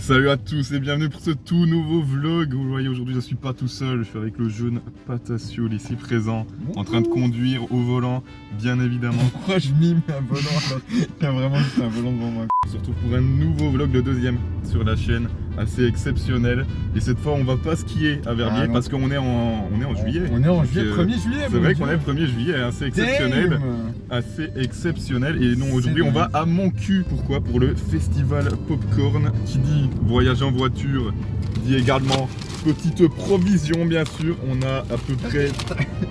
salut à tous et bienvenue pour ce tout nouveau vlog. Vous voyez, aujourd'hui je suis pas tout seul, je suis avec le jeune Patasioul ici présent, en train de conduire au volant, bien évidemment. Pourquoi je mime un volant alors qu'il y a vraiment juste un volant devant moi? On se retrouve pour un nouveau vlog, le deuxième sur la chaîne, assez exceptionnel. Et cette fois on va pas skier à Verbier parce qu'on est en juillet. On est en juillet, 1er juillet. C'est vrai qu'on est le 1er juillet, assez exceptionnel. Assez exceptionnel. Et non, aujourd'hui on va à Montcuq. Pourquoi? Pour le festival Popcorn. Qui dit voyage en voiture dit également petite provision, bien sûr. On a à peu près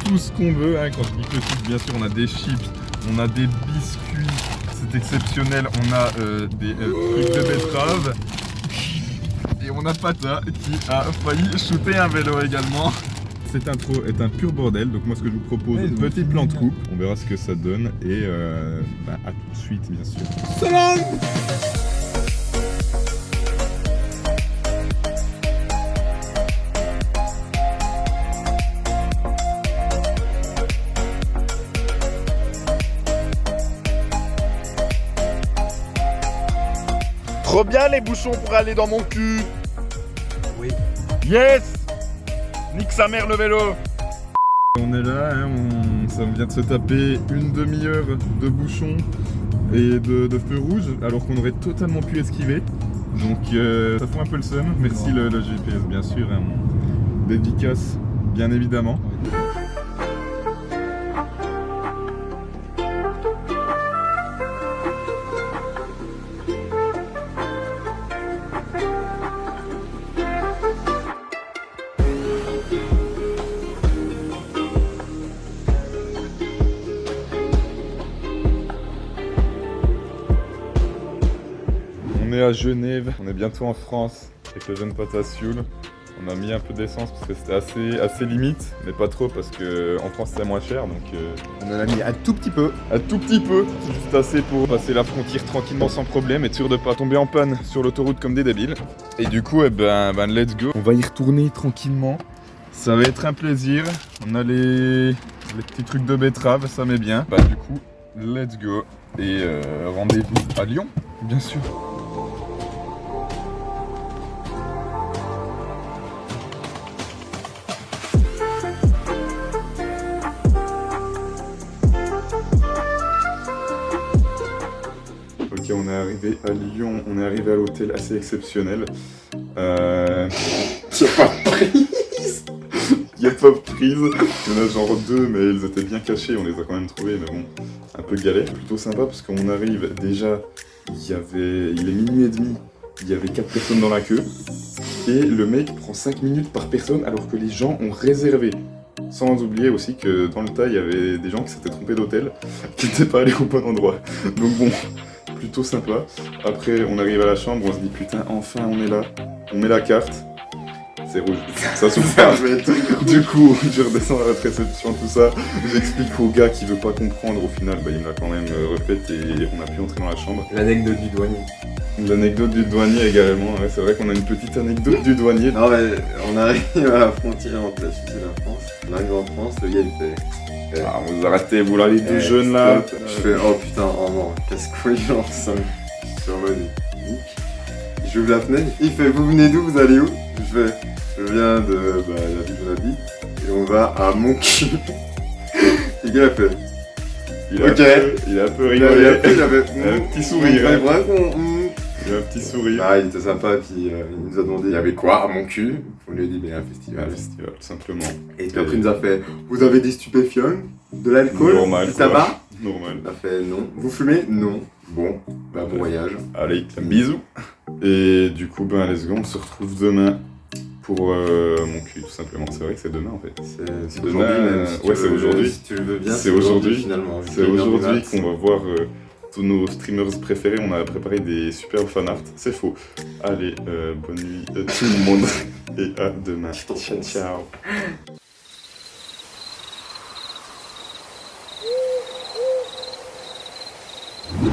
tout ce qu'on veut, hein. Quand je dis petite, bien sûr, on a des chips, on a des biscuits, c'est exceptionnel. On a des trucs de betterave. Et on a Pata qui a failli shooter un vélo également. Cette intro est un pur bordel, donc moi ce que je vous propose, petit plan de coupe, on verra ce que ça donne et à tout de suite bien sûr. Salam. Trop bien les bouchons pour aller dans mon cul. Oui. Yes. Nique sa mère le vélo. On est là, hein, ça vient de se taper une demi-heure de bouchons et de feux rouges alors qu'on aurait totalement pu esquiver. Donc ça fout un peu le seum. Merci le GPS bien sûr, hein, dédicace bien évidemment. On est à Genève, on est bientôt en France avec le jeune Patasioul. On a mis un peu d'essence parce que c'était assez limite, mais pas trop parce qu'en France c'est moins cher, donc on en a mis un tout petit peu. Un tout petit peu, juste assez pour passer la frontière tranquillement sans problème, être sûr de pas tomber en panne sur l'autoroute comme des débiles. Et du coup, let's go. On va y retourner tranquillement, ça va être un plaisir. On a les petits trucs de betterave, ça met bien. Du coup, let's go. Et rendez-vous à Lyon, bien sûr. Ok, on est arrivé à Lyon, on est arrivé à l'hôtel assez exceptionnel. Il n'y a pas de prise. Il n'y a pas de prise. Il y en a genre deux, mais ils étaient bien cachés, on les a quand même trouvés, mais bon, un peu galère. Plutôt sympa parce qu'on arrive déjà, il est minuit et demi, il y avait 4 personnes dans la queue. Et le mec prend 5 minutes par personne alors que les gens ont réservé. Sans oublier aussi que dans le tas, il y avait des gens qui s'étaient trompés d'hôtel, qui n'étaient pas allés au bon endroit. Donc bon, plutôt sympa. Après, on arrive à la chambre, on se dit putain, enfin on est là. On met la carte. C'est rouge. Ça s'ouvre pas. Du coup, je redescends à la réception, tout ça. J'explique au gars qui veut pas comprendre. Au final, il me l'a quand même refait et on a pu entrer dans la chambre. L'anecdote du douanier. L'anecdote du douanier également. Ouais, c'est vrai qu'on a une petite anecdote du douanier. Non mais on arrive à la frontière entre la Suisse et la France. On arrive en France, le gars il fait... vous arrêtez, vous là les deux jeunes là. Je fais oh putain, oh non, casse-couille, genre ça me... Sur mode nique. J'ouvre la fenêtre, il fait vous venez d'où, vous allez où? Je fais je viens de la ville où on habite et on va à Montcuq. Le gars fait il a un peu rigolé. Il avait un petit sourire. Il a un petit sourire. Ah, il était sympa, puis il nous a demandé il y avait quoi à Montcuq. On lui a dit bien un festival. Un festival, tout simplement. Et puis après il nous a fait vous avez des stupéfiants? De l'alcool? Normal. Ça va? Normal. Il a fait non. Vous fumez? Non. Bon voyage. Allez, bisous. Et du coup, let's go, on se retrouve demain pour Montcuq, tout simplement. C'est vrai que c'est demain en fait. C'est aujourd'hui même. Si ouais, c'est aujourd'hui. Si tu le veux bien, c'est aujourd'hui finalement. C'est aujourd'hui qu'on va voir tous nos streamers préférés. On a préparé des super fanarts. C'est faux. Allez, bonne nuit tout le monde. Et à demain. Ciao.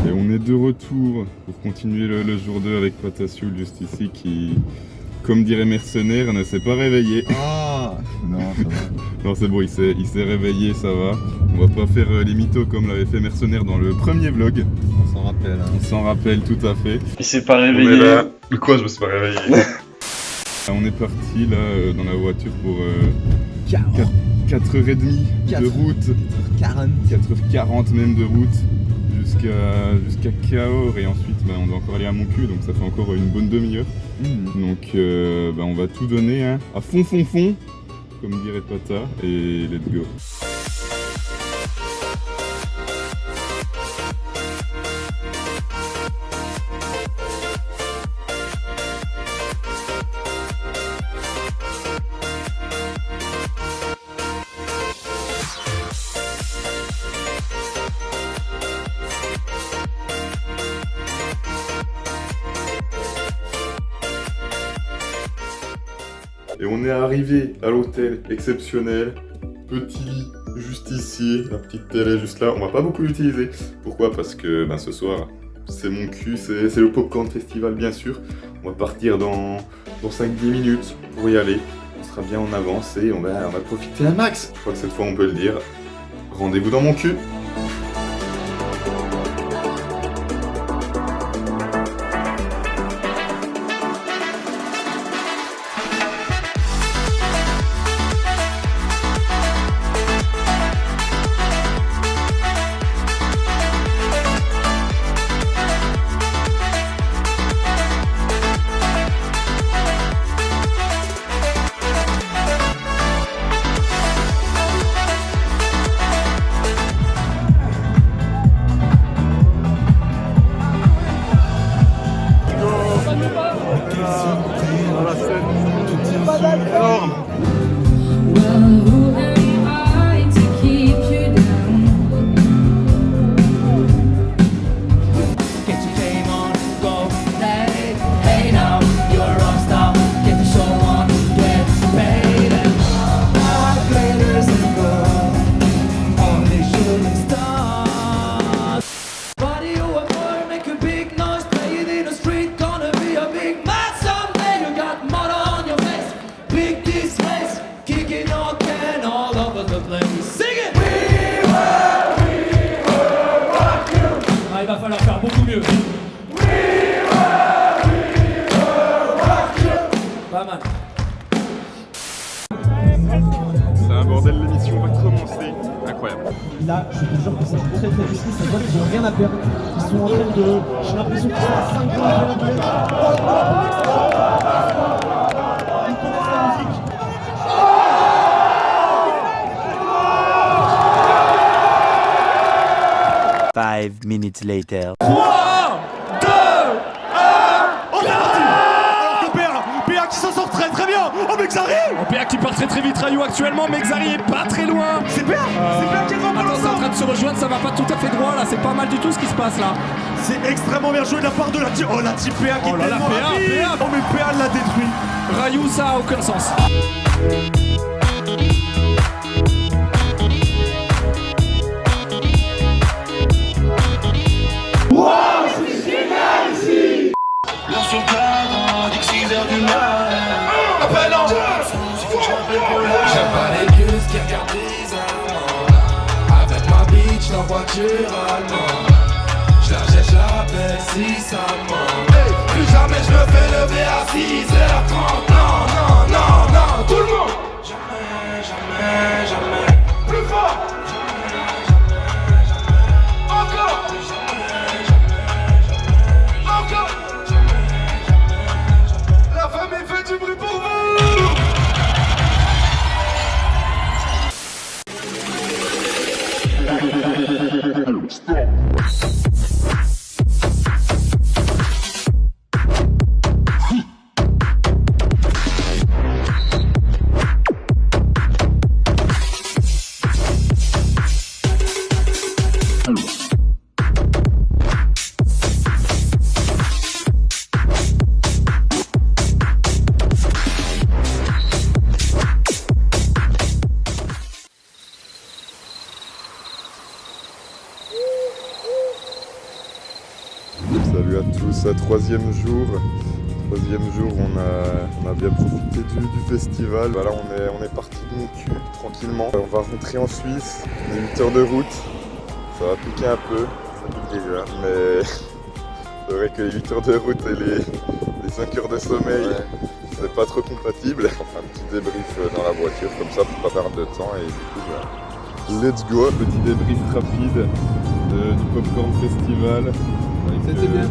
Et on est de retour pour continuer le jour 2 avec Patasioul juste ici qui, comme dirait Mercenaire, ne s'est pas réveillé. Ah non, ça va. Non, c'est bon, il s'est réveillé, ça va. On va pas faire les mythos comme l'avait fait Mercenaire dans le premier vlog. s'en rappelle. Hein. On s'en rappelle tout à fait. Il s'est pas On est réveillé. là. De quoi je me suis pas réveillé? On est parti là dans la voiture pour 4h30 de route. 4h40 même de route jusqu'à Cahors, et ensuite on doit encore aller à Montcuq, donc ça fait encore une bonne demi-heure. Donc on va tout donner hein, à fond, comme dirait Pata, et let's go. Et on est arrivé à l'hôtel exceptionnel, petit lit juste ici, la petite télé juste là. On va pas beaucoup l'utiliser. Pourquoi? Parce que ce soir, c'est mon cul, c'est le Popcorn Festival bien sûr. On va partir dans 5-10 minutes pour y aller. On sera bien en avance et on va profiter un max. Je crois que cette fois on peut le dire. Rendez-vous dans mon cul. Il va falloir faire beaucoup mieux. Pas mal. C'est un bordel, l'émission va commencer. Incroyable. Là, je te jure que c'est très difficile, ça voit qu'ils n'ont rien à perdre. Ils sont en train de... J'ai l'impression qu'ils sont à 5 points de rien à perdre. Ils commencent la musique. 5 minutes later. 3, 2, 1, on est parti. Alors que PA qui s'en sort très très bien. Oh Mexari. PA qui part très vite Rayou actuellement, Mexari est pas très loin. C'est PA qui est vraiment. Attends, c'est en train de se rejoindre, ça va pas tout à fait droit là, c'est pas mal du tout ce qui se passe là. C'est extrêmement bien joué de la part de la team. Oh la team PA qui est tellement rapide. Oh mais PA l'a détruit. Rayou, ça a aucun sens. Sur le cadre, dit que 6h du mat. Appel en j'aime pas les gus qui regardent bizarrement. Avec ma bitch dans voiture allemande. J'la jette, j'la baisse si ça ment. Plus jamais je me fais lever à 6h30. Non, tout le monde. Jamais. Plus fort. Encore. La famille fait du bruit pour vous. Salut à tous, troisième jour, on a bien profité du festival. Voilà, on est parti de Montcuq tranquillement. On va rentrer en Suisse, on a 8 heures de route, ça va piquer un peu, trafic déjà, mais c'est vrai que les 8 heures de route et les 5 heures de sommeil, c'est pas trop compatible. On fait un petit débrief dans la voiture comme ça pour pas perdre de temps et du coup, let's go. Petit débrief rapide du Popcorn Festival. C'était bien.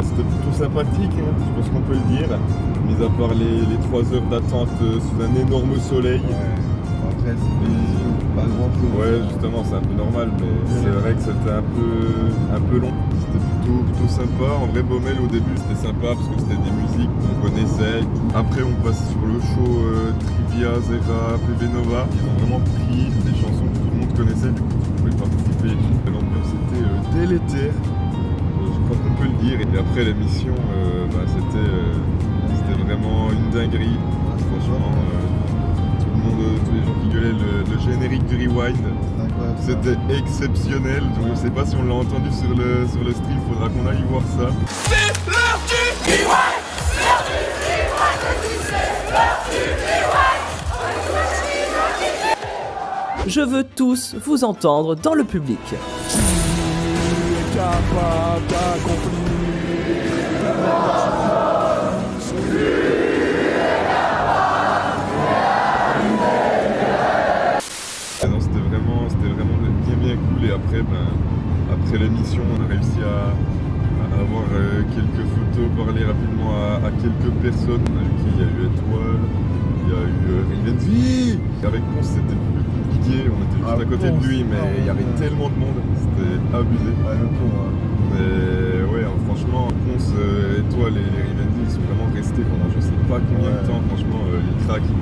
C'était plutôt sympathique, hein, je pense qu'on peut le dire. Mis à part les 3 heures d'attente sous un énorme soleil. Après, c'est pas grand chose. Ouais, justement, c'est un peu normal, mais c'est vrai que c'était un peu long. C'était plutôt sympa. En vrai, Baumel, au début, c'était sympa parce que c'était des musiques qu'on connaissait. Après, on passe sur le show Trivia, Zera, PV Nova. Ils ont vraiment pris des chansons que tout le monde connaissait, du coup, tu pouvais participer. L'ambiance était délétère, je crois qu'on peut le dire. Et après, l'émission, c'était vraiment une dinguerie. Franchement, tous les gens qui gueulaient le générique du Rewind, c'était exceptionnel. Donc, je sais pas si on l'a entendu sur le stream, faudra qu'on aille voir ça. C'est l'heure du Rewind. Je veux tous vous entendre dans le public. Non, c'était vraiment bien cool. Et après l'émission, on a réussi à avoir quelques photos, parler rapidement à quelques personnes. On a vu qu'il y a eu Étoile, il y a eu Rivenzi. Avec Ponce, c'était plus compliqué. On était juste à côté de lui, mais il y avait tellement de monde, c'était abusé. Mais ouais, franchement, Ponce, Étoile et les Rivenzi, ils sont vraiment restés pendant je sais pas combien de temps. Franchement, ils craquent.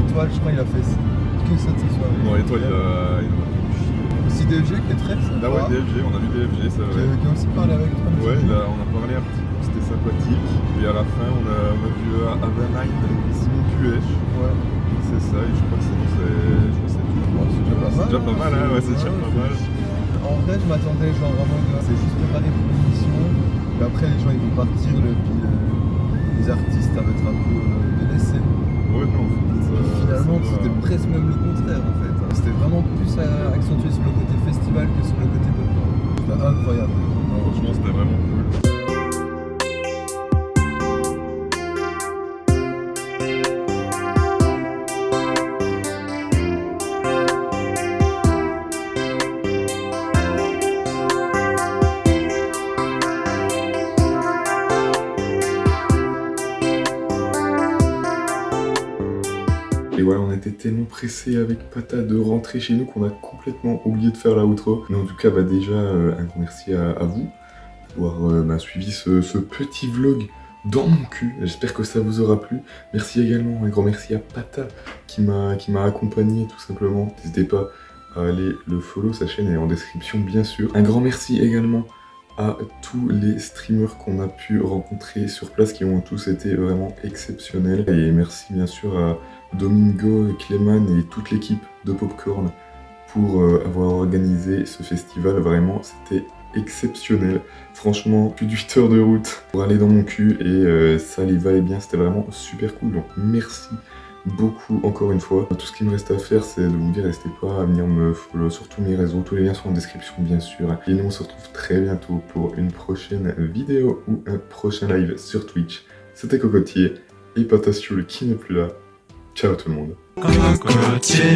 Étoile, je crois, il a fait que ça de ce soir. Non, Étoile, il a fait du chier. Aussi DFG qui est très sympa. Ah ouais, DFG, on a vu DFG, c'est vrai. Qui a aussi parlé avec toi. Ouais, on a parlé un petit peu, c'était sympathique. Puis à la fin, on a vu Avanine et Simon Puech. Ouais. C'est ça, et je crois que c'est tout. C'est déjà pas mal, hein, ouais, c'est déjà pas mal. En vrai, je m'attendais genre en mode, c'est juste préparé pour l'émission. Mais après, les gens ils vont partir, puis les artistes ça va être un peu délaissés. Ouais, non, finalement, c'était presque même le contraire en fait. C'était vraiment plus accentué sur le côté festival que sur le côté popcorn. C'était incroyable. Franchement, c'était vraiment cool. Et voilà, on était tellement pressés avec Pata de rentrer chez nous qu'on a complètement oublié de faire la outro. Mais en tout cas, déjà, un grand merci à vous d'avoir suivi ce petit vlog dans mon cul. J'espère que ça vous aura plu. Merci également, un grand merci à Pata qui m'a accompagné tout simplement. N'hésitez pas à aller le follow, sa chaîne est en description bien sûr. Un grand merci également à tous les streamers qu'on a pu rencontrer sur place qui ont tous été vraiment exceptionnels. Et merci bien sûr à Domingo, Clément et toute l'équipe de Popcorn pour avoir organisé ce festival. Vraiment, c'était exceptionnel. Franchement, plus de 8 heures de route pour aller dans mon cul et ça les valait bien. C'était vraiment super cool. Donc merci beaucoup encore une fois. Tout ce qu'il me reste à faire, c'est de vous dire, n'hésitez pas à venir me follow sur tous mes réseaux. Tous les liens sont en description bien sûr. Et nous on se retrouve très bientôt pour une prochaine vidéo ou un prochain live sur Twitch. C'était Cocotier et Patasioul qui n'est plus là. Ciao tout le monde. Cocotier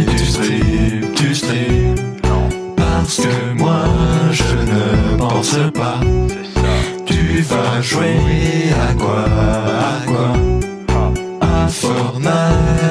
du stream, parce que moi je ne pense pas. Tu vas jouer à quoi? À Fortnite.